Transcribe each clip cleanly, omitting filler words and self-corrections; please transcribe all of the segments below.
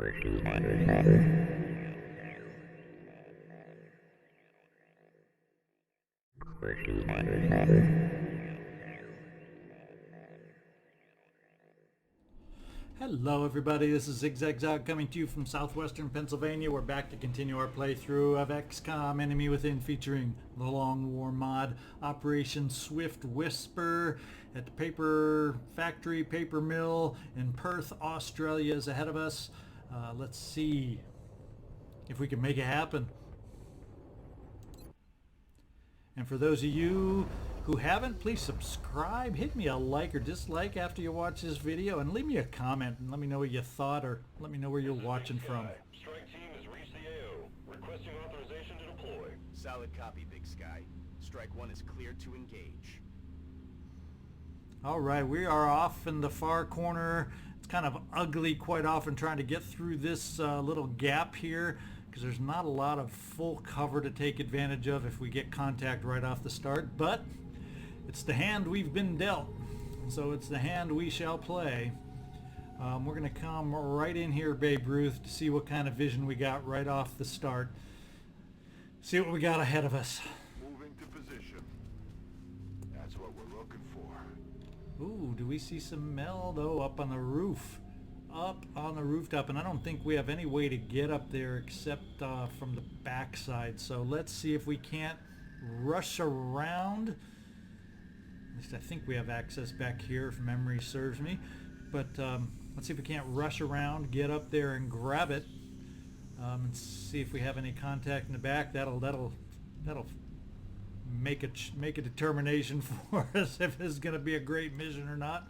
Hello everybody, this is ZigZagZog coming to you from southwestern Pennsylvania. We're back to continue our playthrough of XCom Enemy Within, featuring the Long War mod, Operation Swift Whisper at the paper factory, paper mill in Perth, Australia is ahead of us. Let's see if we can make it happen. And for those of you who haven't, please subscribe, hit me a like or dislike after you watch this video, and leave me a comment and let me know what you thought, or let me know where you're watching from. Strike team has reached the AO. Requesting authorization to deploy. Solid copy, Big Sky. Strike 1 is cleared to engage. Alright, we are off in the far corner. It's kind of ugly quite often trying to get through this little gap here, because there's not a lot of full cover to take advantage of if we get contact right off the start, but it's the hand we've been dealt, so it's the hand we shall play. We're going to come right in here, Babe Ruth, to see what kind of vision we got right off the start. See what we got ahead of us. Moving to position. That's what we're looking for. Ooh, do we see some Mel though up on the roof? Up on the rooftop, and I don't think we have any way to get up there except from the backside. So let's see if we can't rush around. At least I think we have access back here if memory serves me. But let's see if we can't rush around, get up there and grab it, and see if we have any contact in the back. That'll make a determination for us if it's going to be a great mission or not.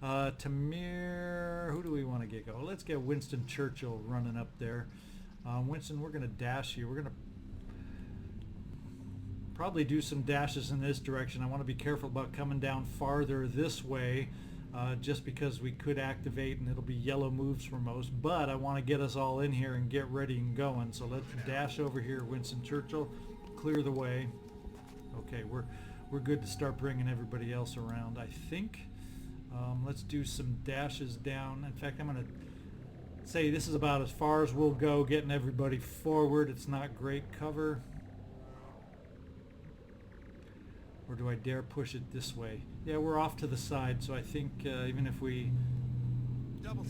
Tamir, who do we want to get going? Let's get Winston Churchill running up there. Winston, we're going to dash you. We're going to probably do some dashes in this direction. I want to be careful about coming down farther this way, just because we could activate and it'll be yellow moves for most, but I want to get us all in here and get ready and going. So let's dash over here, Winston Churchill, clear the way. Okay, we're good to start bringing everybody else around, I think. Let's do some dashes down. In fact, I'm going to say this is about as far as we'll go, getting everybody forward. It's not great cover. Or do I dare push it this way? Yeah, we're off to the side, so I think even if we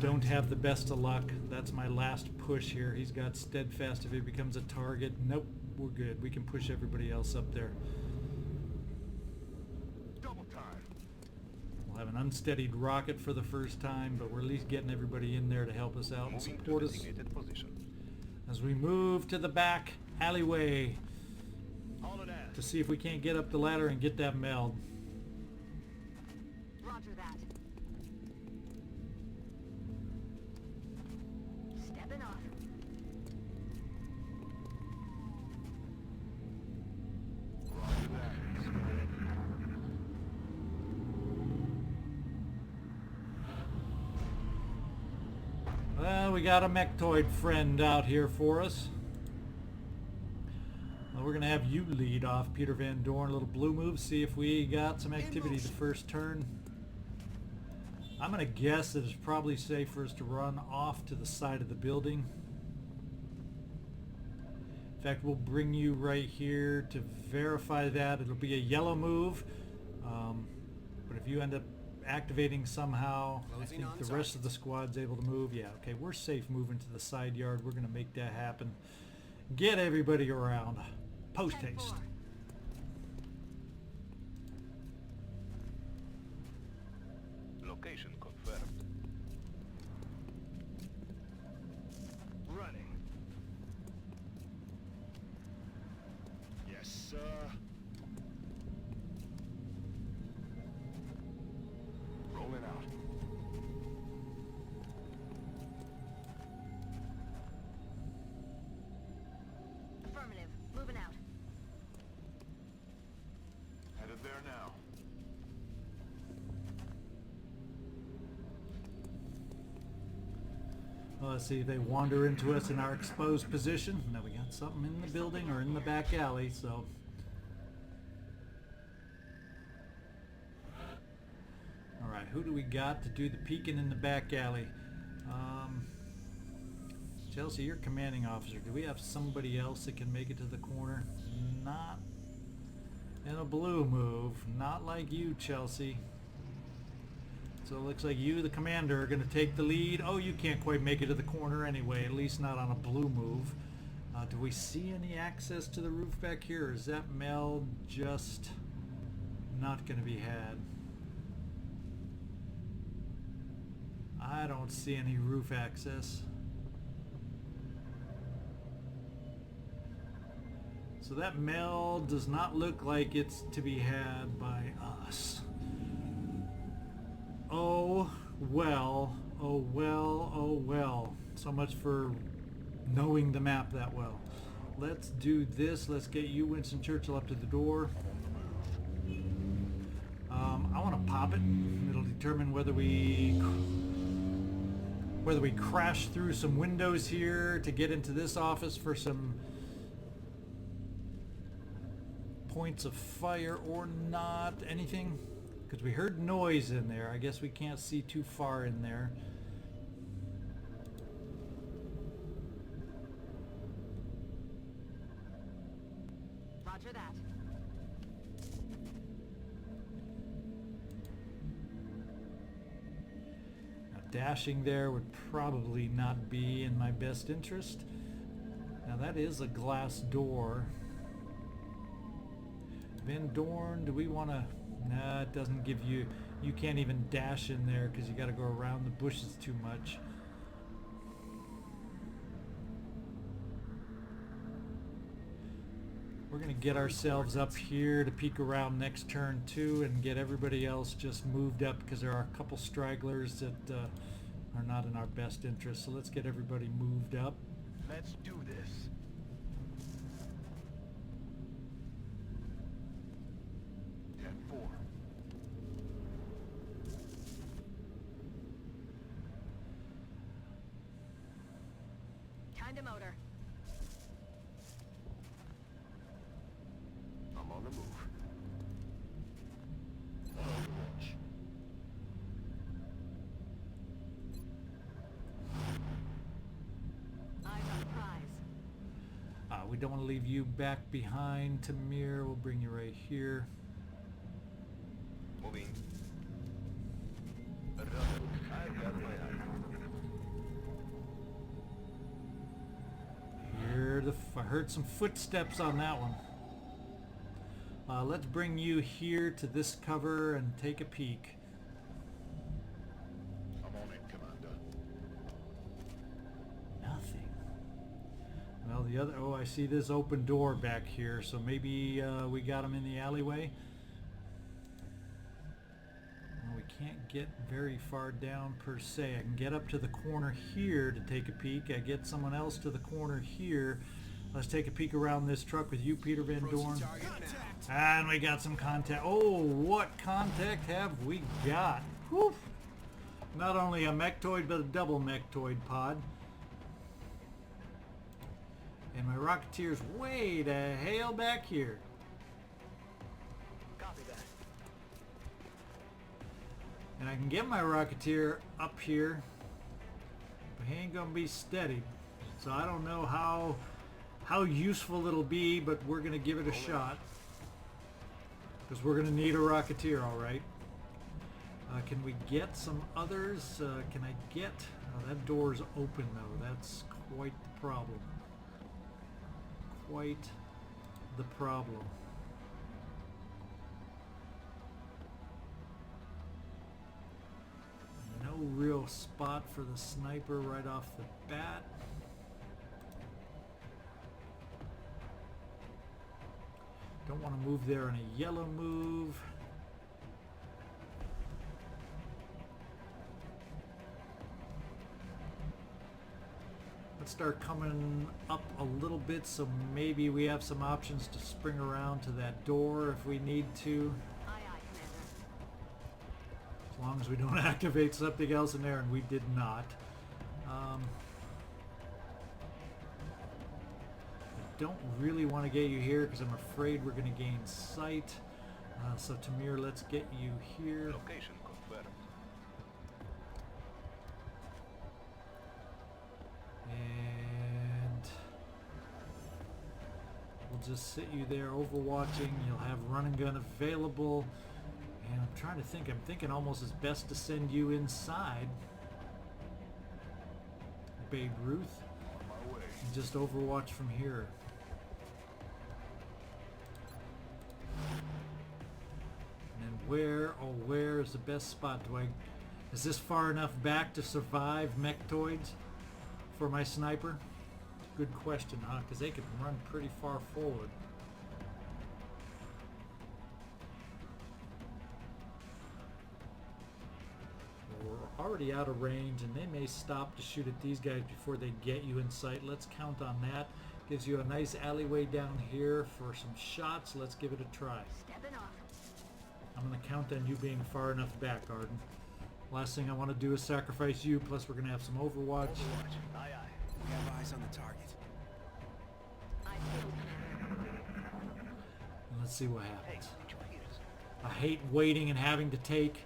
don't have the best of luck, that's my last push here. He's got steadfast if he becomes a target. Nope, we're good. We can push everybody else up there. Double time. We'll have an unsteadied rocket for the first time, but we're at least getting everybody in there to help us out and support us as we move to the back alleyway to see if we can't get up the ladder and get that meld. Roger that. Stepping off. Roger that. Well, we got a Mechtoid friend out here for us. Well, we're going to have you lead off, Peter Van Doorn. A little blue move, see if we got some activity the first turn. I'm going to guess that it's probably safe for us to run off to the side of the building. In fact, we'll bring you right here to verify that. It'll be a yellow move, but if you end up activating somehow, I think the rest of the squad's able to move. Yeah, okay, we're safe moving to the side yard. We're going to make that happen. Get everybody around. Post haste. Location confirmed. Running. Yes, sir. Rolling out. Affirmative. Moving out. Headed there now. Well, let's see if they wander into us in our exposed position. Now we got something in the building or in the back alley, so. Alright, who do we got to do the peeking in the back alley? Chelsea, you're commanding officer. Do we have somebody else that can make it to the corner? Not in a blue move. Not like you, Chelsea. So it looks like you, the commander, are going to take the lead. Oh, you can't quite make it to the corner anyway, at least not on a blue move. Do we see any access to the roof back here, or is that Mel just not going to be had? I don't see any roof access. So that Mel does not look like it's to be had by us. Oh well, oh well, oh well. So much for knowing the map that well. Let's do this. Let's get you, Winston Churchill, up to the door. I want to pop it. It'll determine whether we crash through some windows here to get into this office for some points of fire or not. Anything? Because we heard noise in there. I guess we can't see too far in there. Roger that. Now, dashing there would probably not be in my best interest. Now that is a glass door. Van Doorn, do we want to... Nah, it doesn't give you... You can't even dash in there because you got to go around the bushes too much. We're going to get ourselves up here to peek around next turn too and get everybody else just moved up because there are a couple stragglers that are not in our best interest. So let's get everybody moved up. Let's do this. 10-4. Kind of motor. I'm on the move. Eyes on the prize. We don't want to leave you back behind, Tamir. We'll bring you right here. Moving. I've got my eye. I heard some footsteps on that one. Let's bring you here to this cover and take a peek. I'm on it, Commander. Nothing. Well, the other... Oh, I see this open door back here, so maybe we got him in the alleyway. Well, we can't get very far down per se. I can get up to the corner here to take a peek. I get someone else to the corner here. Let's take a peek around this truck with you, Peter Van Doorn. And we got some contact. Oh, what contact have we got? Whew. Not only a Mechtoid, but a double Mechtoid pod. And my Rocketeer's way to hell back here. Copy that. And I can get my Rocketeer up here, but he ain't gonna be steady. So I don't know how useful it'll be, but we're gonna give it a shot. Because we're gonna need a Rocketeer, alright. Can we get some others? Can I get... Oh, that door's open though. That's quite the problem. Quite the problem. No real spot for the sniper right off the bat. Don't want to move there in a yellow move. Let's start coming up a little bit so maybe we have some options to spring around to that door if we need to. Aye, aye, Commander. As long as we don't activate something else in there, and we did not. I don't really want to get you here because I'm afraid we're going to gain sight. So Tamir, let's get you here. Location confirmed. just sit you there overwatching. You'll have run and gun available. And I'm trying to think. I'm thinking almost it's best to send you inside, Babe Ruth, On my way. and just overwatch from here. And then where is the best spot? Is this far enough back to survive Mechtoids for my sniper? Good question, huh? Because they can run pretty far forward. We're already out of range, and they may stop to shoot at these guys before they get you in sight. Let's count on that. Gives you a nice alleyway down here for some shots. Let's give it a try. Stepping off. I'm going to count on you being far enough back, Arden. Last thing I want to do is sacrifice you, plus we're going to have some Overwatch. Overwatch. Aye, aye. We have eyes on the target. I feel And let's see what Hey, happens. did you hear us? I hate waiting and having to take.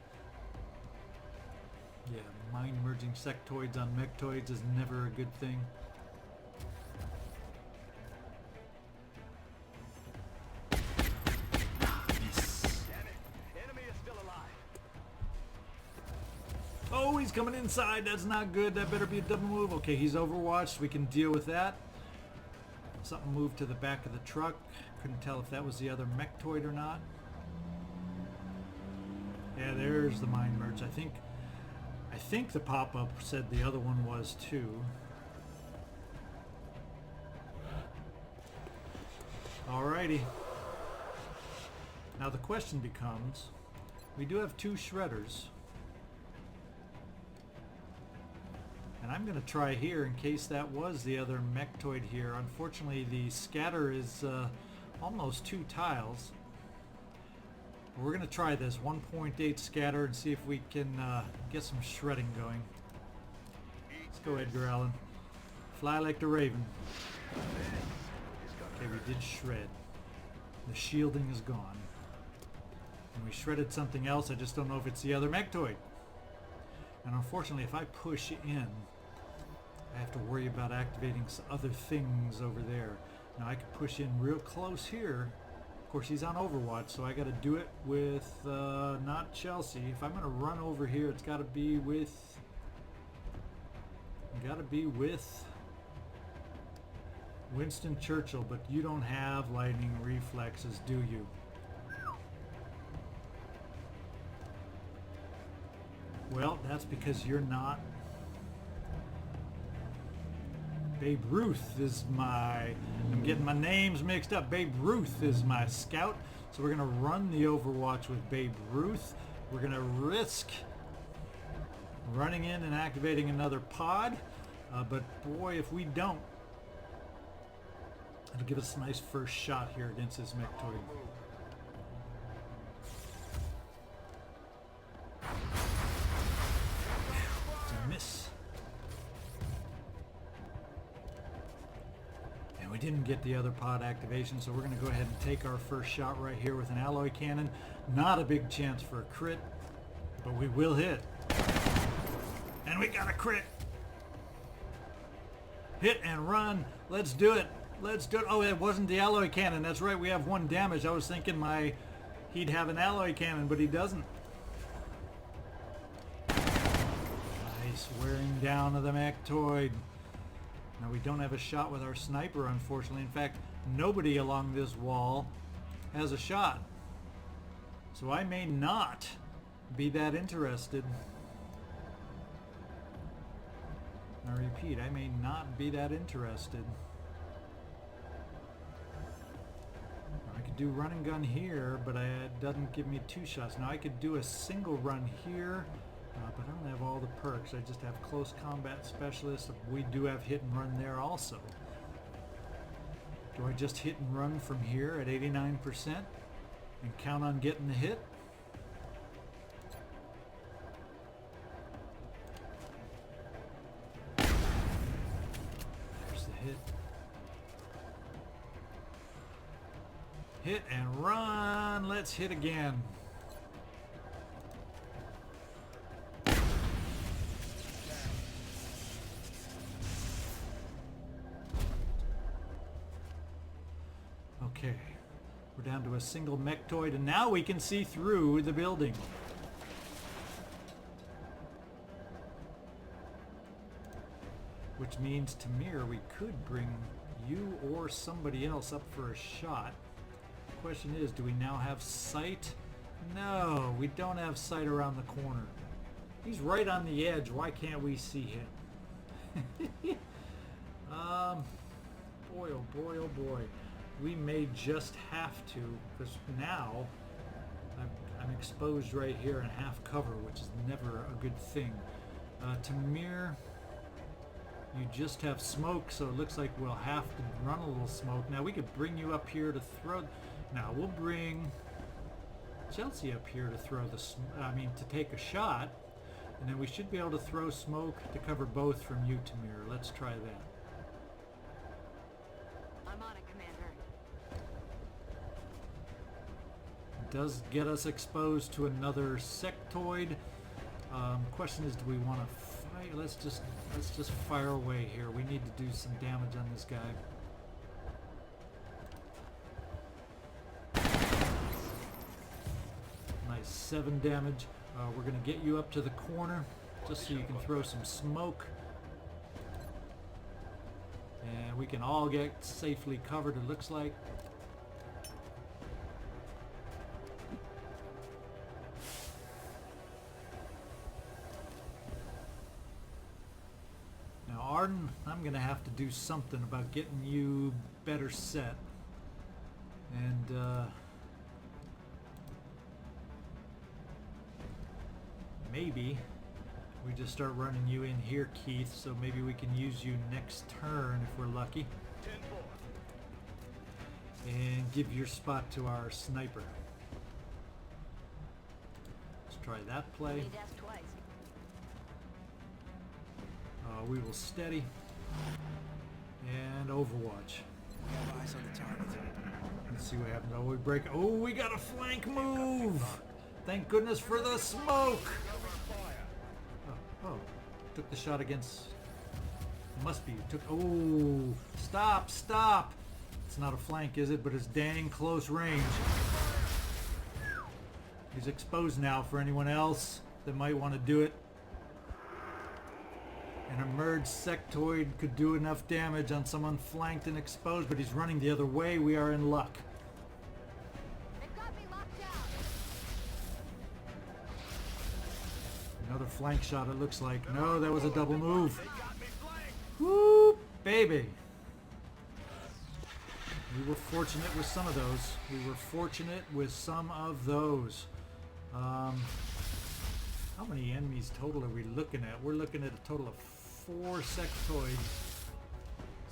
Yeah, mind merging sectoids on mechtoids is never a good thing. Miss. Damn it. Enemy is still alive. Oh, he's coming inside. That's not good. That better be a double move. Okay, he's overwatched. We can deal with that. Something moved to the back of the truck. Couldn't tell if that was the other mechtoid or not. Yeah, there's the mind merge. I think the pop-up said the other one was too. Alrighty. Now the question becomes, we do have 2 shredders. And I'm going to try here in case that was the other mechtoid here. Unfortunately, the scatter is almost 2 tiles. We're going to try this 1.8 scatter and see if we can get some shredding going. Let's go, Edgar Allan. Fly like the raven. Okay, we did shred. The shielding is gone. And we shredded something else. I just don't know if it's the other mechtoid. And unfortunately, if I push in, I have to worry about activating other things over there. Now I could push in real close here. Of course, he's on Overwatch, so I got to do it with not Chelsea. If I'm going to run over here, it's got to be with. Winston Churchill, but you don't have lightning reflexes, do you? Well, that's because you're not. Babe Ruth is my. I'm getting my names mixed up. Babe Ruth is my scout. So we're going to run the Overwatch with Babe Ruth. We're going to risk running in and activating another pod. But boy, if we don't, it'll give us a nice first shot here against this mechtoid. It's a miss. And we didn't get the other pod activation, so we're going to go ahead and take our first shot right here with an alloy cannon. Not a big chance for a crit, but we will hit. And we got a crit. Hit and run. Let's do it. Let's do it. Oh, it wasn't the alloy cannon. That's right. We have 1 damage. I was thinking he'd have an alloy cannon, but he doesn't. Nice wearing down of the mechtoid. Now we don't have a shot with our sniper, unfortunately. In fact, nobody along this wall has a shot. So I may not be that interested. I repeat, I may not be that interested. I could do run and gun here, but it doesn't give me 2 shots. Now I could do a single run here, but I don't have all the perks. I just have close combat specialist. We do have hit and run there also. Do I just hit and run from here at 89% and count on getting the hit? Hit. Hit and run. Let's hit again. Okay. We're down to a single Mechtoid, and now we can see through the building. Which means, Tamir, we could bring you or somebody else up for a shot. The question is, do we now have sight? No, we don't have sight around the corner. He's right on the edge. Why can't we see him? Boy, oh boy, oh boy. We may just have to, because now I'm exposed right here in half cover, which is never a good thing. Tamir, you just have smoke, so it looks like we'll have to run a little smoke. Now we could bring you up here to throw. Now we'll bring Chelsea up here to throw to take a shot, and then we should be able to throw smoke to cover both from you, Tamir. Let's try that. I'm on it, Commander. Does get us exposed to another sectoid. Question is, do we want to fight? Let's just fire away here. We need to do some damage on this guy. Nice 7 damage. We're going to get you up to the corner just so you can throw some smoke. And we can all get safely covered, it looks like. Now Arden, I'm going to have to do something about getting you better set. And maybe we just start running you in here, Keith, so maybe we can use you next turn if we're lucky. 10-4. And give your spot to our sniper. Let's try that play. Need to ask twice. We will steady. And Overwatch. We have eyes on the target. Let's see what happens. Oh, we break. Oh, we got a flank move! Thank goodness for the smoke! Oh, took the shot against... It must be. Took. Oh, stop! It's not a flank, is it? But it's dang close range. He's exposed now for anyone else that might want to do it. An emerged sectoid could do enough damage on someone flanked and exposed, but he's running the other way. We are in luck. They've got me locked down. Another flank shot, it looks like. No, that was a double move. They got me flanked. Whoop, baby. We were fortunate with some of those. How many enemies total are we looking at? We're looking at a total of 4 sectoids.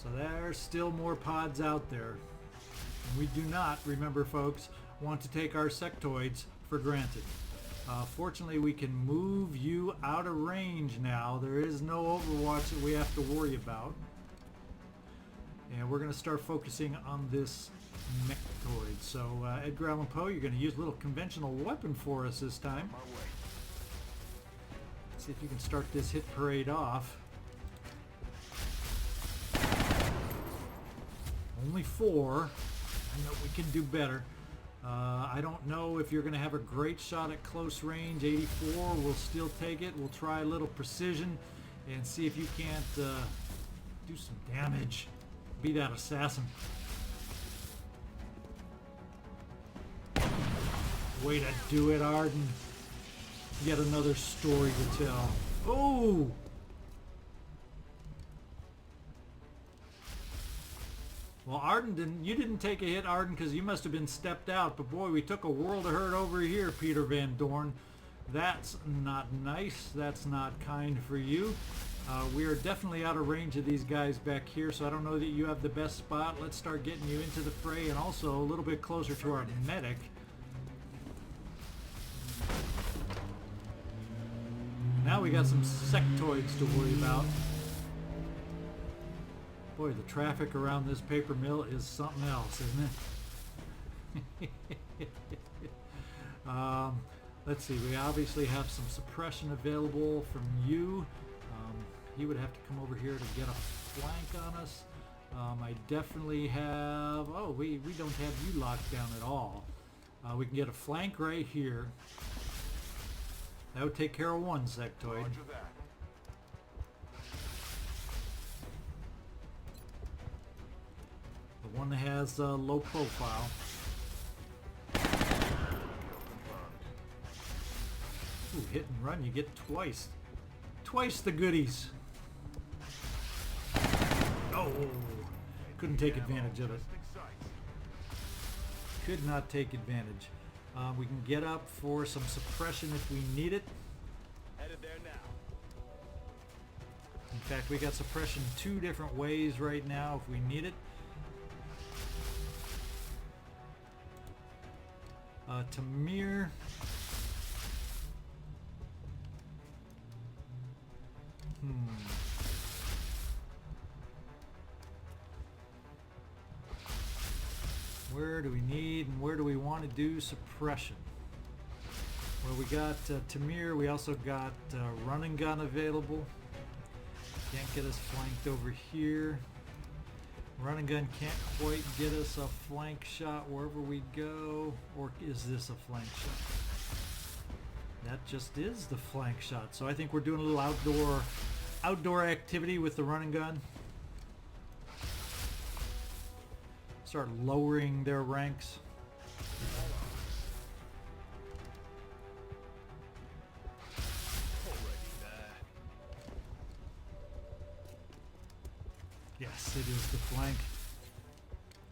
So there's still more pods out there. And we do not, remember folks, want to take our sectoids for granted. Fortunately, we can move you out of range now. There is no Overwatch that we have to worry about. And we're going to start focusing on this Mechtoid. So Edgar Allan Poe, you're going to use a little conventional weapon for us this time. My way. See if you can start this hit parade off. Only 4. I know we can do better. I don't know if you're going to have a great shot at close range. 84, we'll still take it. We'll try a little precision and see if you can't do some damage. Be that assassin. Way to do it, Arden. Yet another story to tell. Oh! Well, Arden you didn't take a hit, Arden, because you must have been stepped out. But boy, we took a world of hurt over here, Peter Van Doorn. That's not nice. That's not kind for you. We are definitely out of range of these guys back here, so I don't know that you have the best spot. Let's start getting you into the fray and also a little bit closer to our medic. Now we got some sectoids to worry about. Boy, the traffic around this paper mill is something else, isn't it? Let's see, we obviously have some suppression available from you. He would have to come over here to get a flank on us. I definitely have... Oh, we don't have you locked down at all. We can get a flank right here. That would take care of one sectoid. Roger that. The one that has low profile. Ooh, hit and run, you get twice. Twice the goodies. Oh, couldn't take advantage of it. Could not take advantage. We can get up for some suppression if we need it. Headed there now. In fact, we got suppression 2 different ways right now if we need it. Tamir. Where do we need and where do we want to do suppression? Well, we got Tamir. We also got run and gun available. Can't get us flanked over here. Run and gun can't quite get us a flank shot wherever we go. Or is this a flank shot? That just is the flank shot. So I think we're doing a little outdoor activity with the run and gun. Start lowering their ranks. Yes, it is the flank.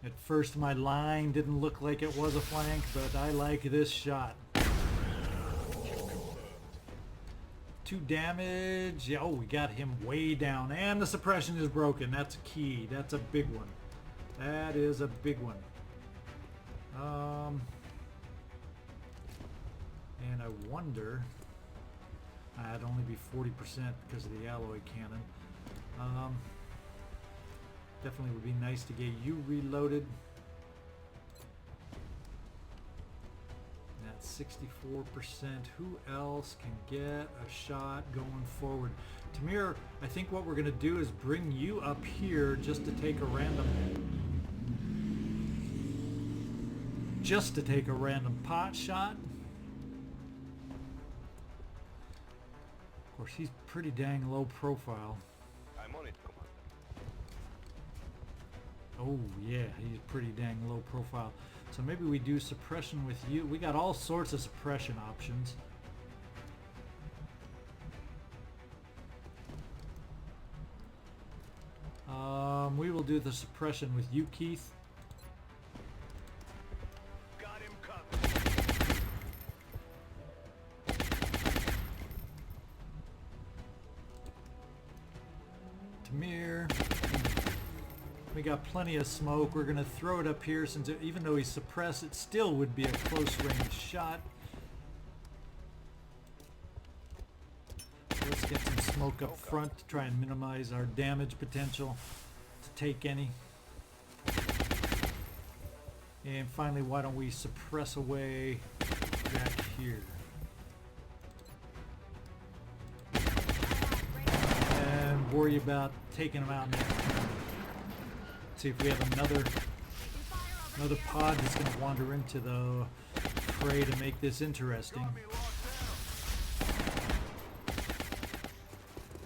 At first my line didn't look like it was a flank, but I like this shot. 2 damage. Yeah, oh, we got him way down. And the suppression is broken. That's key. That's a big one. That is a big one. And I wonder... I'd only be 40% because of the alloy cannon. Definitely would be nice to get you reloaded. That's 64%. Who else can get a shot going forward? Tamir, I think what we're going to do is bring you up here just to take a random... pot shot. Of course, he's pretty dang low profile. I'm on it, Commander. Oh yeah, he's pretty dang low profile. So maybe we do suppression with you. We got all sorts of suppression options. We will do the suppression with you, Keith. Got him covered. Tamir. We got plenty of smoke. We're going to throw it up here since even though he's suppressed, it still would be a close range shot. So let's get some smoke up front to try and minimize our damage potential to take any. And finally, why don't we suppress away back here? And worry about taking them out next turn. See if we have another pod that's going to wander into the fray to make this interesting.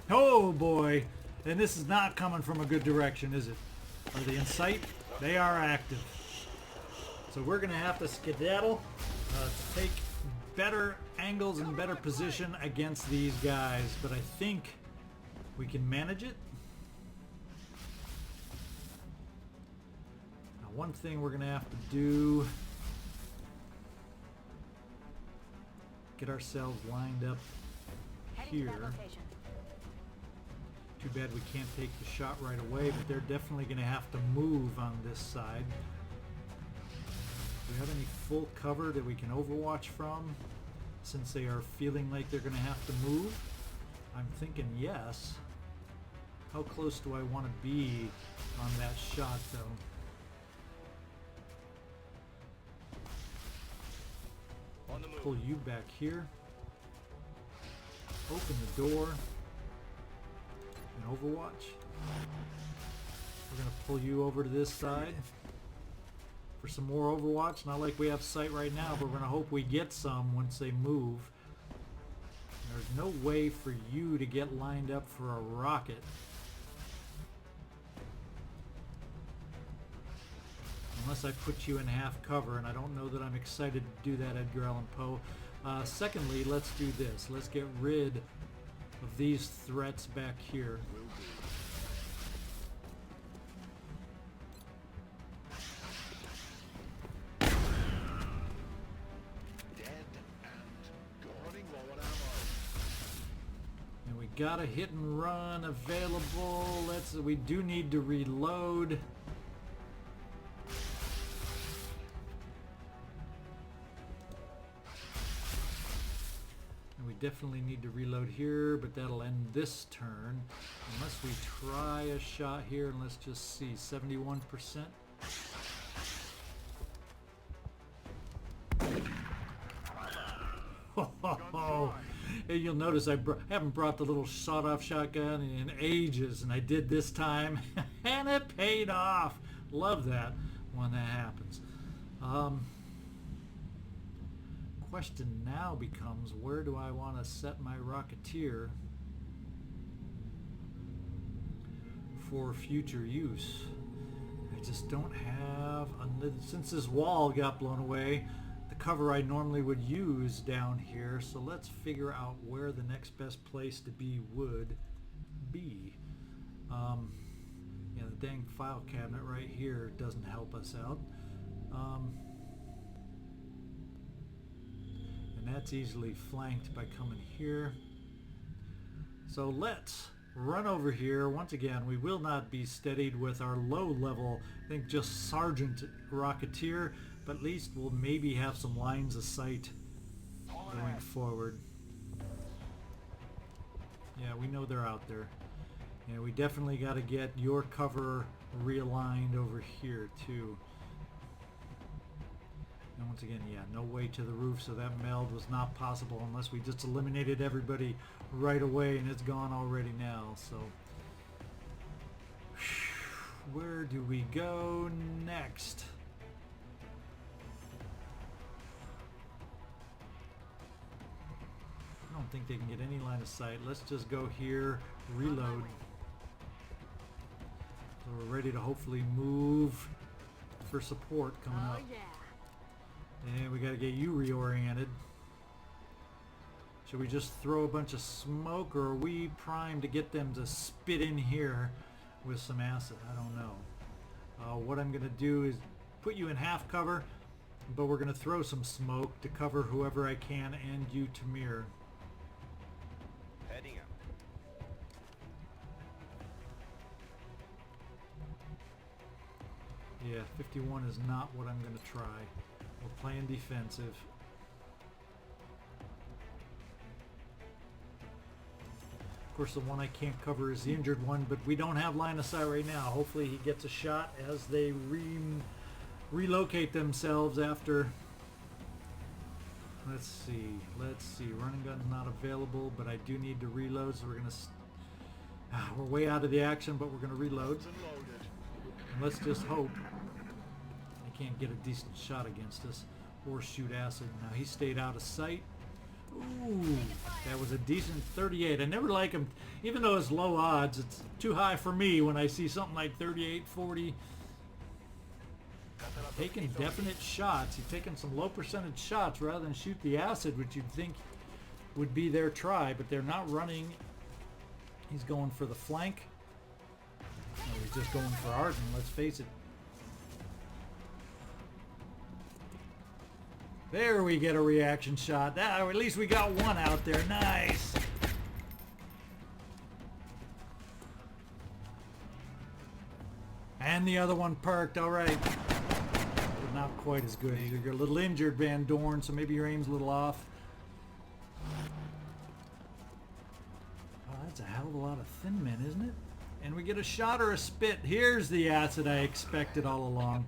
Oh boy! And this is not coming from a good direction, is it? Are they in sight? They are active. So we're going to have to skedaddle to take better angles and better position against these guys. But I think we can manage it. Now, one thing we're going to have to do, get ourselves lined up here. Too bad we can't take the shot right away, but they're definitely going to have to move on this side. Do we have any full cover that we can overwatch from, since they are feeling like they're going to have to move? I'm thinking yes. How close do I want to be on that shot, though? On the move. Pull you back here. Open the door. And overwatch. We're going to pull you over to this side for some more Overwatch. Not like we have sight right now, but we're gonna hope we get some once they move. There's no way for you to get lined up for a rocket. Unless I put you in half cover, and I don't know that I'm excited to do that, Edgar Allan Poe. Secondly, let's do this. Let's get rid of these threats back here. And we got a hit and run available. We do need to reload. Definitely need to reload here, but that'll end this turn unless we try a shot here. And let's just see, 71%. Hey, you'll notice I haven't brought the little sawed-off shotgun in ages, and I did this time, and it paid off. Love that when that happens. Question now becomes, where do I want to set my Rocketeer for future use? I just don't have, since this wall got blown away, the cover I normally would use down here. So let's figure out where the next best place to be would be. Yeah, the dang file cabinet right here doesn't help us out. That's easily flanked by coming here. So let's run over here. Once again, we will not be steadied with our low level, I think just Sergeant Rocketeer, but at least we'll maybe have some lines of sight going forward. Yeah, we know they're out there. Yeah, we definitely got to get your cover realigned over here too. And once again, yeah, no way to the roof, so that meld was not possible unless we just eliminated everybody right away, and it's gone already now. So where do we go next? I don't think they can get any line of sight. Let's just go here, reload. So we're ready to hopefully move for support coming up. Yeah. And we got to get you reoriented. Should we just throw a bunch of smoke, or are we primed to get them to spit in here with some acid? I don't know. What I'm going to do is put you in half cover, but we're going to throw some smoke to cover whoever I can and you, Tamir. Heading up. Yeah, 51 is not what I'm going to try. We're playing defensive. Of course, the one I can't cover is the injured one, but we don't have line of sight right now. Hopefully he gets a shot as they relocate themselves after. Let's see. Running gun's not available, but I do need to reload, so we're going to... we're way out of the action, but we're going to reload. And let's just hope can't get a decent shot against us or shoot acid. Now he stayed out of sight. Ooh, that was a decent 38. I never like him, even though it's low odds, it's too high for me when I see something like 38, 40. Taking definite shots. He's taking some low percentage shots rather than shoot the acid, which you'd think would be their try, but they're not running. He's going for the flank. No, he's just going for Arden, let's face it. There we get a reaction shot. At least we got one out there. Nice. And the other one perked. All right. But not quite as good. You're a little injured, Doorn, so maybe your aim's a little off. Oh, that's a hell of a lot of thin men, isn't it? And we get a shot or a spit. Here's the acid I expected all along.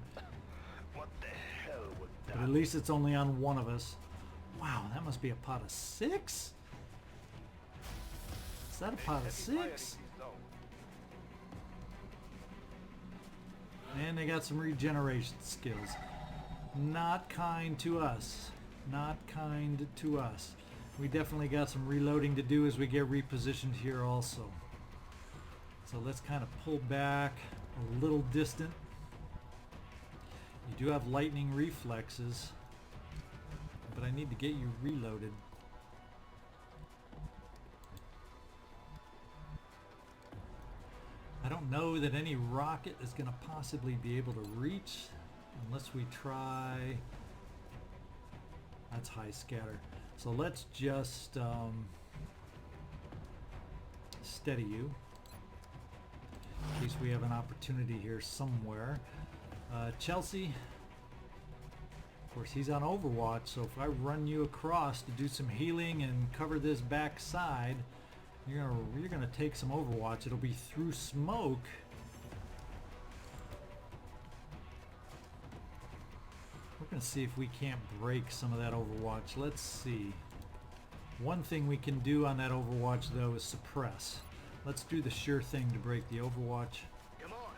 But at least it's only on one of us. Wow, that must be a pot of 6? Is that a pot of 6? And they got some regeneration skills. Not kind to us. Not kind to us. We definitely got some reloading to do as we get repositioned here also. So let's kind of pull back a little distant. You do have lightning reflexes, but I need to get you reloaded. I don't know that any rocket is going to possibly be able to reach unless we try. That's high scatter. So let's just steady you in case we have an opportunity here somewhere. Chelsea, of course, he's on Overwatch, so if I run you across to do some healing and cover this back side, you're gonna take some Overwatch. It'll be through smoke. We're gonna see if we can't break some of that Overwatch. Let's see. One thing we can do on that Overwatch though is suppress. Let's do the sure thing to break the Overwatch. Come on.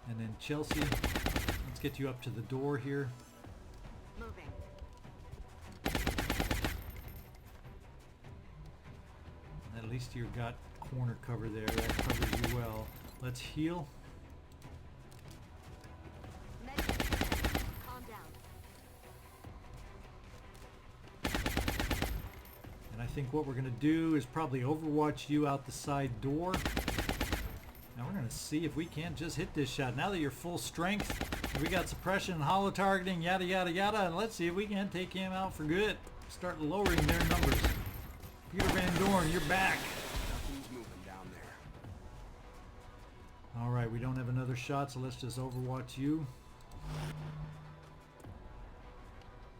And then Chelsea, let's get you up to the door here. Moving. At least you've got corner cover there. That covers you well. Let's heal. Calm down. And I think what we're going to do is probably overwatch you out the side door. Now we're going to see if we can't just hit this shot. Now that you're full strength, we got suppression and hollow targeting, yada yada yada, and let's see if we can't take him out for good. Start lowering their numbers. Peter Van Doorn, you're back. Nothing's moving down there. Alright, we don't have another shot, so let's just overwatch you.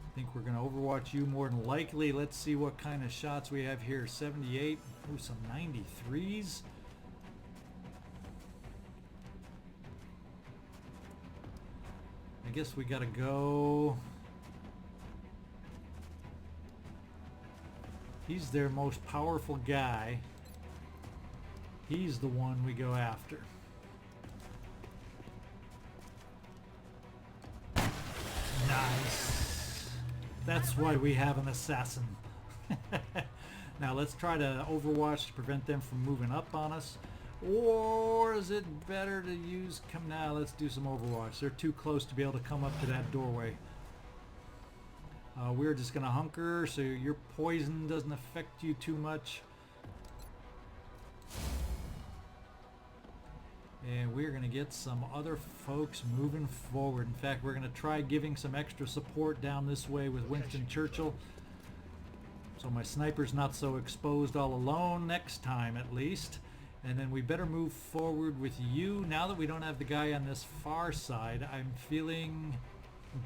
I think we're going to overwatch you more than likely. Let's see what kind of shots we have here. 78. Ooh, some 93s. I guess we gotta go. He's their most powerful guy. He's the one we go after. Nice. That's why we have an assassin. Now let's try to overwatch to prevent them from moving up on us. Or is it better to use... Now let's do some overwatch. They're too close to be able to come up to that doorway. We're just going to hunker so your poison doesn't affect you too much. And we're going to get some other folks moving forward. In fact, we're going to try giving some extra support down this way with Winston Churchill. So my sniper's not so exposed all alone next time at least. And then we better move forward with you. Now that we don't have the guy on this far side, I'm feeling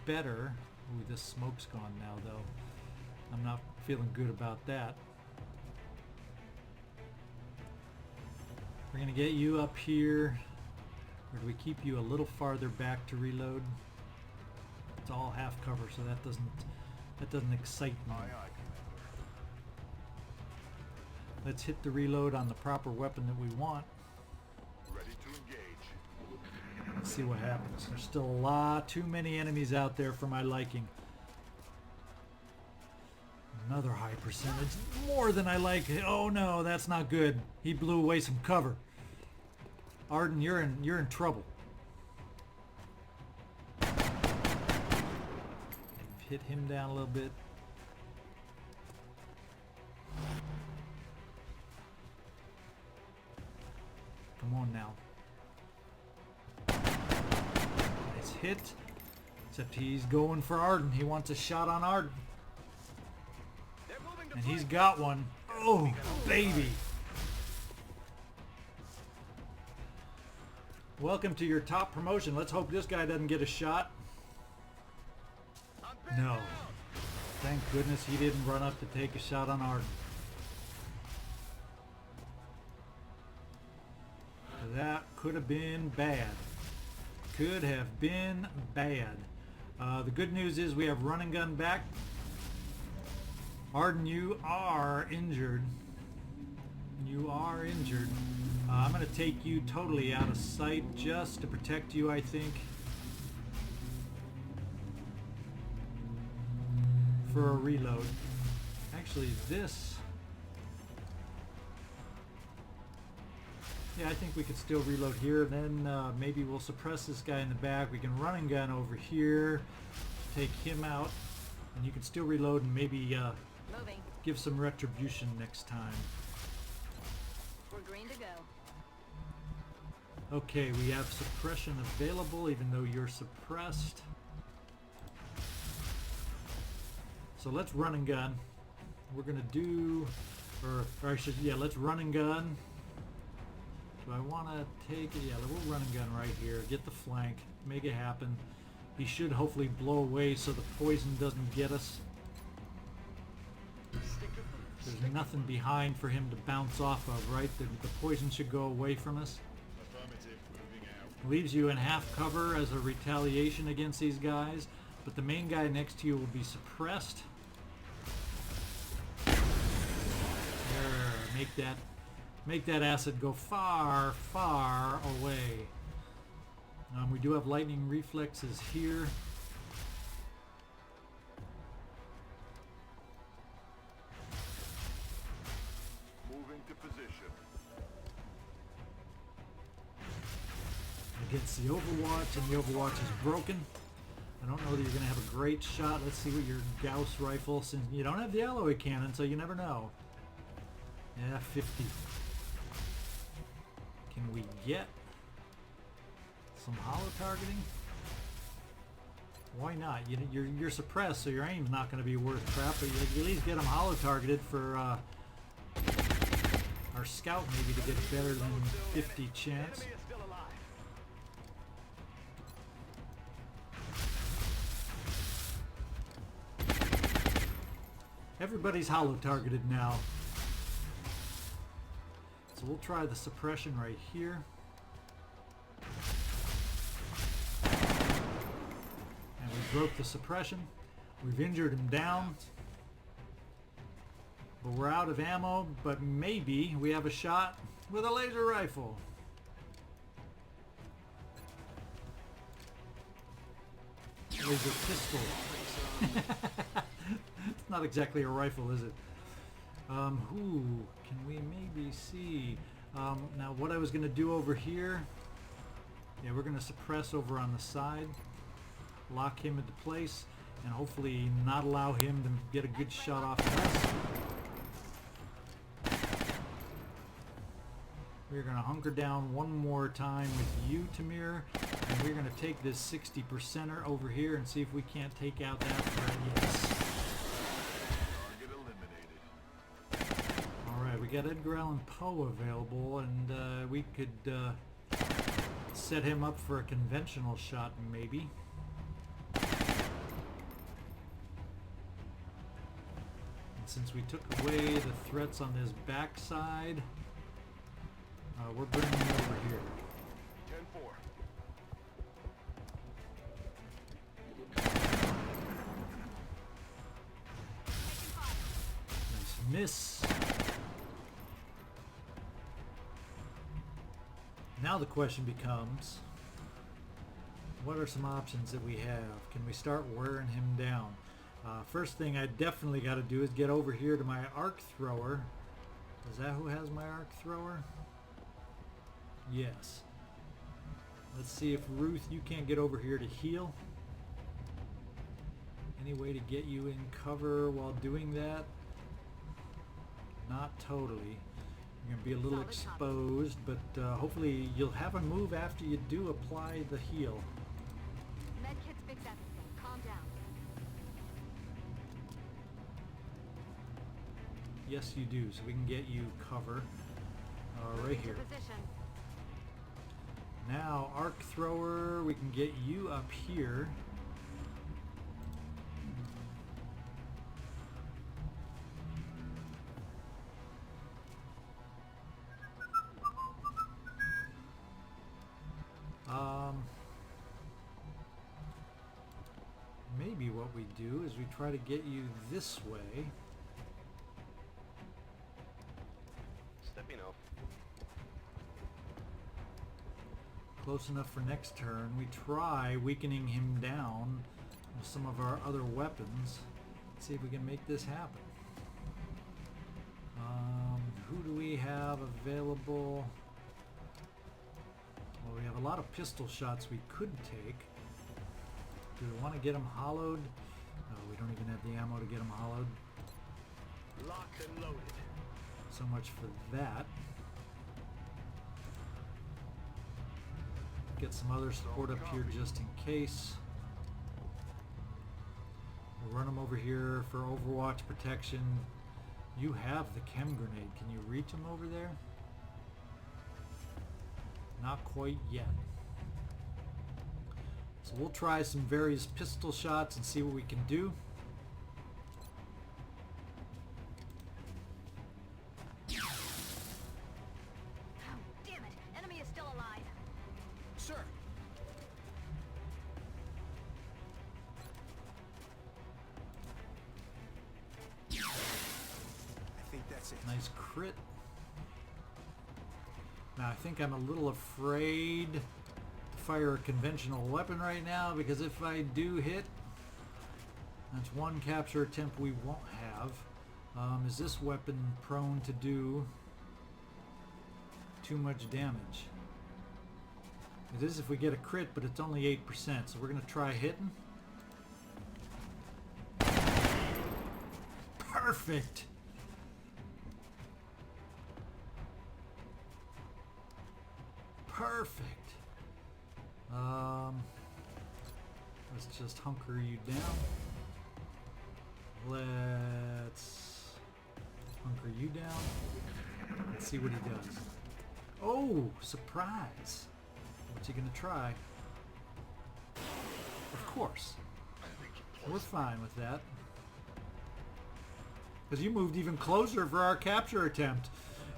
better. Ooh, this smoke's gone now though. I'm not feeling good about that. We're gonna get you up here. Or do we keep you a little farther back to reload? It's all half cover, so that doesn't excite me. Aye, aye, Commander. Let's hit the reload on the proper weapon that we want. Ready to engage. Let's see what happens. There's still a lot too many enemies out there for my liking. Another high percentage. More than I like. Oh no, that's not good. He blew away some cover. Arden, you're in trouble. Hit him down a little bit. Come on now. Nice hit. Except he's going for Arden. He wants a shot on Arden. They're moving to And he's flank. got one. Oh, baby. Welcome to your top promotion. Let's hope this guy doesn't get a shot. I'm pinned No. down. Thank goodness he didn't run up to take a shot on Arden. That could have been bad. Could have been bad. The good news is we have run and gun back. Arden, you are injured. You are injured. I'm going to take you totally out of sight just to protect you, I think. For a reload. Actually, this... Yeah, I think we could still reload here. Then maybe we'll suppress this guy in the back. We can run and gun over here. Take him out. And you can still reload and maybe give some retribution next time. We're green to go. Okay, we have suppression available even though you're suppressed. So let's run and gun. We're gonna do, or I should, yeah, let's run and gun. Do I want to take it? Yeah, we'll run and gun right here. Get the flank. Make it happen. He should hopefully blow away so the poison doesn't get us. There's nothing behind for him to bounce off of, right? The poison should go away from us. Affirmative, moving out. Leaves you in half cover as a retaliation against these guys, but the main guy next to you will be suppressed. There, make that acid go far, far away. We do have lightning reflexes here. Moving to position. Against the Overwatch, and the Overwatch is broken. I don't know that you're going to have a great shot. Let's see what your Gauss rifle, since you don't have the alloy cannon, so you never know. Yeah, 50. Can we get some hollow targeting? Why not? You're suppressed, so your aim's not going to be worth crap, but you at least get them hollow targeted for our scout maybe to get better than 50 chance. Enemy is still alive. Everybody's hollow targeted now. So we'll try the suppression right here. And we broke the suppression. We've injured him down. But we're out of ammo, but maybe we have a shot with a laser rifle. Laser pistol. It's not exactly a rifle, is it? Who can we maybe see? Now what I was going to do over here, yeah, we're going to suppress over on the side, lock him into place, and hopefully not allow him to get a good shot off of us. We're going to hunker down one more time with you, Tamir, and we're going to take this 60%er over here and see if we can't take out that threat. Yes. Target eliminated. Alright, we got Edgar Allan Poe available, and we could set him up for a conventional shot, maybe. And since we took away the threats on this backside, we're bringing him over here. 10-4. Nice miss. Now the question becomes, what are some options that we have? Can we start wearing him down? First thing I definitely got to do is get over here to my arc thrower. Is that who has my arc thrower? Yes. Let's see if Ruth, you can't get over here to heal. Any way to get you in cover while doing that? Not totally. You're going to be a little exposed, but hopefully you'll have a move after you do apply the heal. Medkits fix everything. Calm down. Yes, you do. So we can get you cover right here. Position. Now, arc thrower, we can get you up here. Maybe what we do is we try to get you this way. stepping off. Close enough for next turn. We try weakening him down with some of our other weapons. Let's see if we can make this happen. Who do we have available? Well, we have a lot of pistol shots we could take. Do we want to get them hollowed? No, we don't even have the ammo to get them hollowed. Locked and loaded. So much for that. Get some other support up here just in case. We'll run them over here for Overwatch protection. You have the chem grenade. Can you reach them over there? Not quite yet. So we'll try some various pistol shots and see what we can do. Oh, damn it! Enemy is still alive. Sir. I think that's it. Nice crit. Now I think I'm a little afraid to fire a conventional weapon right now, because if I do hit, that's one capture attempt we won't have. Is this weapon prone to do too much damage? It is if we get a crit, but it's only 8%, so we're going to try hitting. Perfect! Perfect. Let's just hunker you down. Let's hunker you down. Let's see what he does. Oh, surprise. What's he gonna try? Of course. We're fine with that. Because you moved even closer for our capture attempt.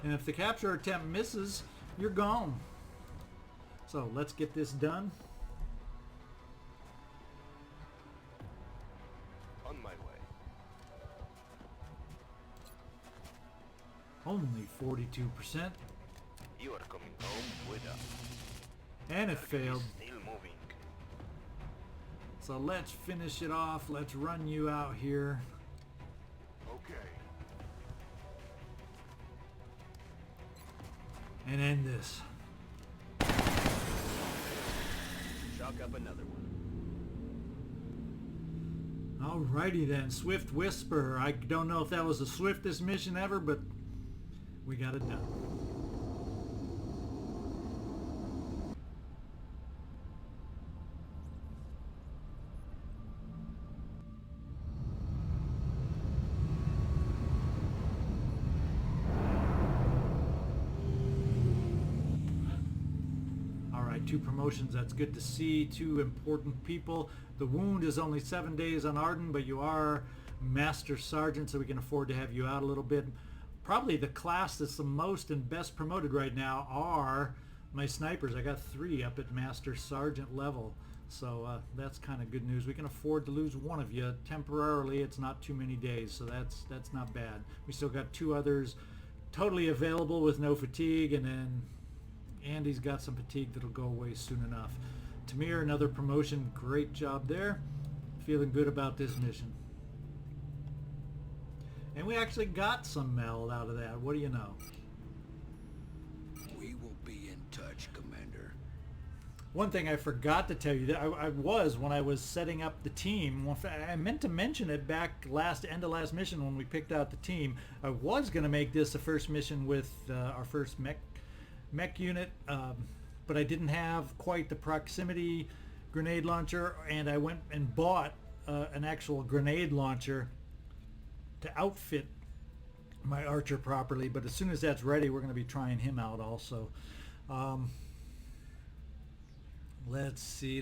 And if the capture attempt misses, you're gone. So let's get this done. On my way. Only 42%. You are coming home with us. And it failed. Still moving. So let's finish it off. Let's run you out here. Okay. And end this. Chalk up another one. Alrighty then, Swift Whisper. I don't know if that was the swiftest mission ever, but we got it done. Two promotions, that's good to see. Two important people. The wound is only 7 days on Arden, but you are Master Sergeant, so we can afford to have you out a little bit. Probably the class that's the most and best promoted right now are my snipers. I got 3 up at Master Sergeant level, so that's kind of good news. We can afford to lose one of you temporarily. It's not too many days, so that's not bad. We still got 2 others totally available with no fatigue, and then Andy's got some fatigue that'll go away soon enough. Tamir, another promotion. Great job there. Feeling good about this mission. And we actually got some meld out of that. What do you know? We will be in touch, Commander. One thing I forgot to tell you, that I was when I was setting up the team. I meant to mention it back end of last mission when we picked out the team. I was going to make this the first mission with our first mech unit, but I didn't have quite the proximity grenade launcher, and I went and bought an actual grenade launcher to outfit my archer properly. But as soon as that's ready, we're going to be trying him out also. Let's see.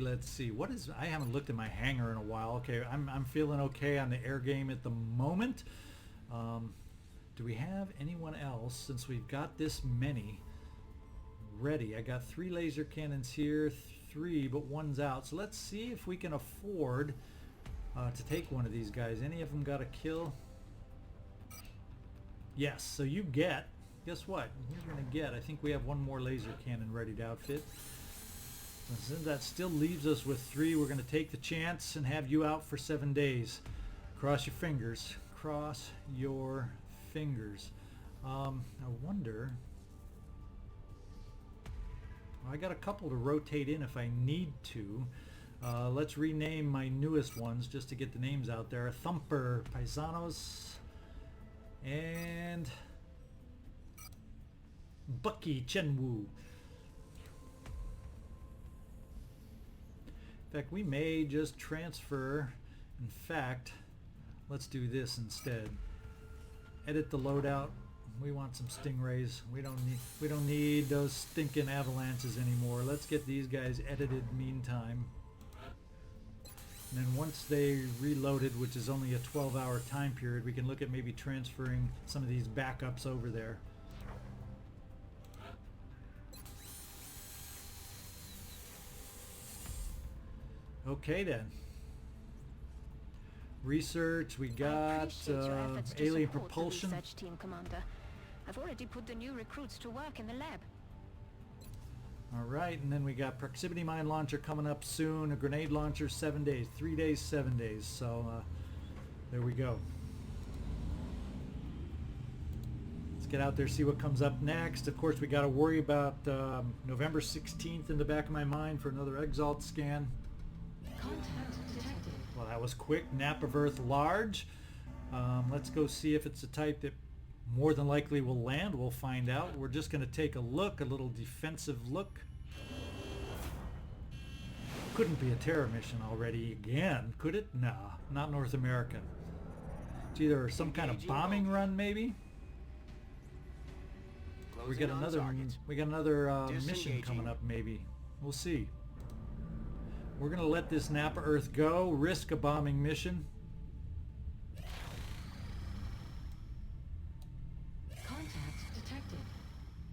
What is? I haven't looked at my hangar in a while. Okay, I'm feeling okay on the air game at the moment. Do we have anyone else, since we've got this many ready? I got 3 laser cannons here, 3, but 1's out. So let's see if we can afford to take one of these guys. Any of them got a kill? Yes, so you get guess what? You're going to get, I think we have one more laser cannon ready to outfit. And since that still leaves us with 3, we're going to take the chance and have you out for 7 days. Cross your fingers. Cross your fingers. I wonder... I got a couple to rotate in if I need to. Let's rename my newest ones just to get the names out there. Thumper, Paisanos, and Bucky Chenwu. In fact, we may just transfer. In fact, let's do this instead. Edit the loadout. We want some stingrays. We don't need those stinking avalanches anymore. Let's get these guys edited meantime. And then once they reloaded, which is only a 12-hour time period, we can look at maybe transferring some of these backups over there. Okay then. Research, we got alien propulsion. Research team, Commander. I've already put the new recruits to work in the lab. Alright, and then we got proximity mine launcher coming up soon, a grenade launcher, 7 days, 3 days, 7 days, so there we go. Let's get out there, see what comes up next. Of course, we got to worry about November 16th in the back of my mind for another Exalt scan. Contact detected. Well, that was quick. Nap of Earth large. Let's go see if it's a type that more than likely will land. We'll find out. We're just going to take a look, a little defensive look. Couldn't be a terror mission already again, could it? Nah, not North America. It's either some kind of bombing run, maybe. We got another mission coming up, maybe. We'll see. We're going to let this Napa Earth go, risk a bombing mission.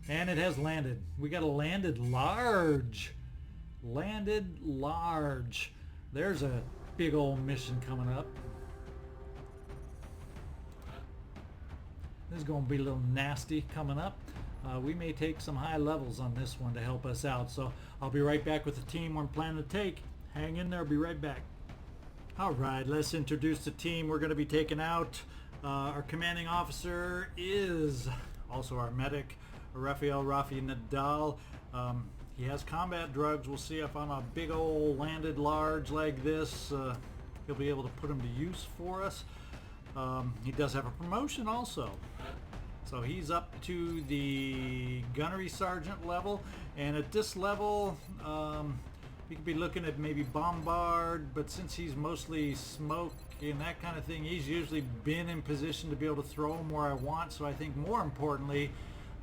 And it has landed. We got a landed large. Landed large. There's a big old mission coming up. This is going to be a little nasty coming up. We may take some high levels on this one to help us out. So I'll be right back with the team we're planning to take. Hang in there. I'll be right back. All right, let's introduce the team we're going to be taking out. Our commanding officer is also our medic, Rafael Rafi Nadal. He has combat drugs. We'll see if on a big old landed large like this, he'll be able to put them to use for us. He does have a promotion also. So he's up to the gunnery sergeant level. And at this level, he could be looking at maybe bombard, but since he's mostly smoke and that kind of thing, he's usually been in position to be able to throw them where I want. So I think more importantly,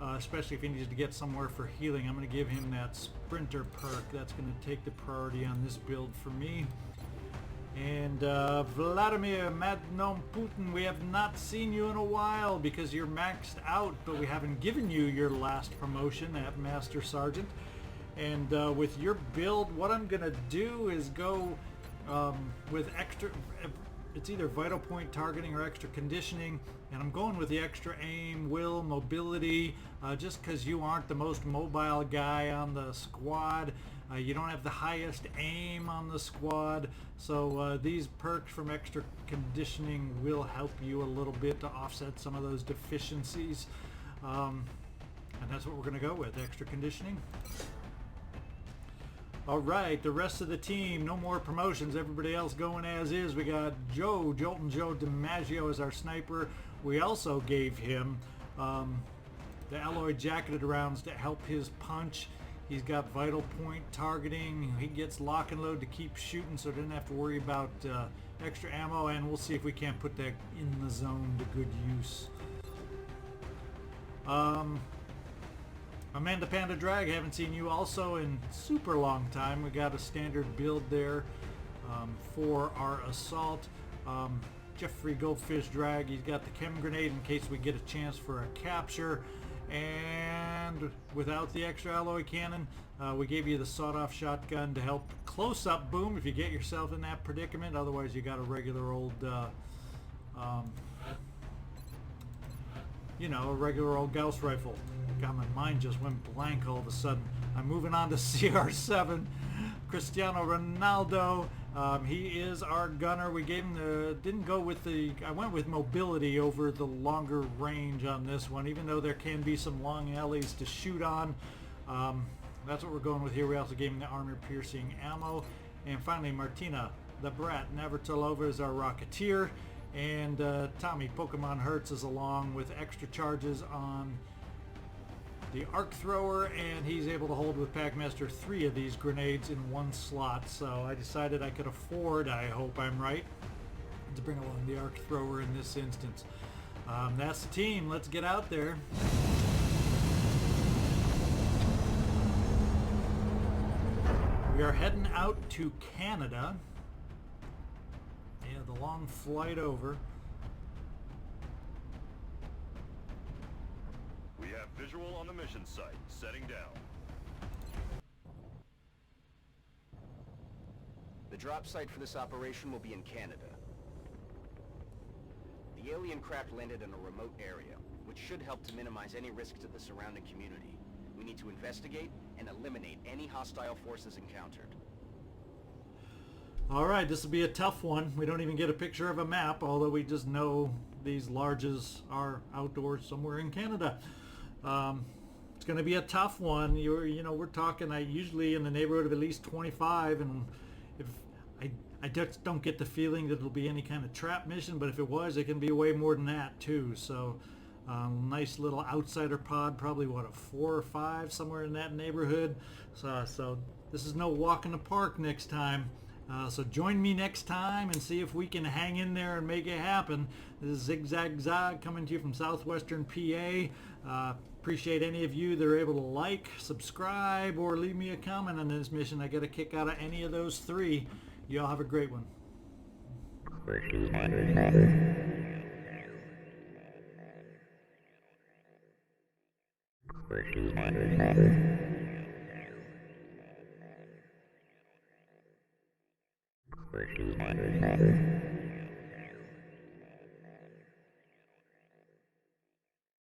especially if he needs to get somewhere for healing, I'm going to give him that sprinter perk. That's going to take the priority on this build for me. And Vladimir Madnom Putin, we have not seen you in a while because you're maxed out, but we haven't given you your last promotion at Master Sergeant. And with your build, what I'm going to do is go with extra... It's either vital point targeting or extra conditioning, and I'm going with the extra aim, will, mobility, just because you aren't the most mobile guy on the squad. You don't have the highest aim on the squad, so these perks from extra conditioning will help you a little bit to offset some of those deficiencies. And that's what we're going to go with, extra conditioning. Alright, the rest of the team, no more promotions, everybody else going as is. We got Jolton Joe DiMaggio as our sniper. We also gave him the alloy jacketed rounds to help his punch. He's got vital point targeting. He gets lock and load to keep shooting, so doesn't have to worry about extra ammo, and we'll see if we can't put that in the zone to good use. Amanda Panda Drag, haven't seen you also in super long time. We got a standard build there for our assault. Jeffrey Goldfish Drag, he's got the chem grenade in case we get a chance for a capture. And without the extra alloy cannon, we gave you the sawed-off shotgun to help close-up boom if you get yourself in that predicament. Otherwise, you got a regular old you know, a regular old Gauss rifle. God, my mind just went blank all of a sudden. I'm moving on to CR7. Cristiano Ronaldo. He is our gunner. We gave him the, didn't go with the, I went with mobility over the longer range on this one, even though there can be some long alleys to shoot on. That's what we're going with here. We also gave him the armor-piercing ammo. And finally, Martina, the Brat Navratilova is our Rocketeer. And Tommy, Pokemon Hertz, is along with extra charges on the Arc Thrower, and he's able to hold with Packmaster 3 of these grenades in one slot. So I decided I could afford, I hope I'm right, to bring along the Arc Thrower in this instance. That's the team. Let's get out there. We are heading out to Canada. Yeah, the long flight over. We have visual on the mission site. Setting down. The drop site for this operation will be in Canada. The alien craft landed in a remote area, which should help to minimize any risk to the surrounding community. We need to investigate and eliminate any hostile forces encountered. All right, this will be a tough one. We don't even get a picture of a map, although we just know these larges are outdoors somewhere in Canada. It's going to be a tough one. You know, we're talking usually in the neighborhood of at least 25, and if I just don't get the feeling that it'll be any kind of trap mission, but if it was, it can be way more than that too. So nice little outsider pod, probably what, a 4 or 5, somewhere in that neighborhood. So this is no walk in the park next time. So join me next time and see if we can hang in there and make it happen. This is ZigZagZog coming to you from southwestern PA. Appreciate any of you that are able to like, subscribe, or leave me a comment on this mission. I get a kick out of any of those 3. You all have a great one. Busty.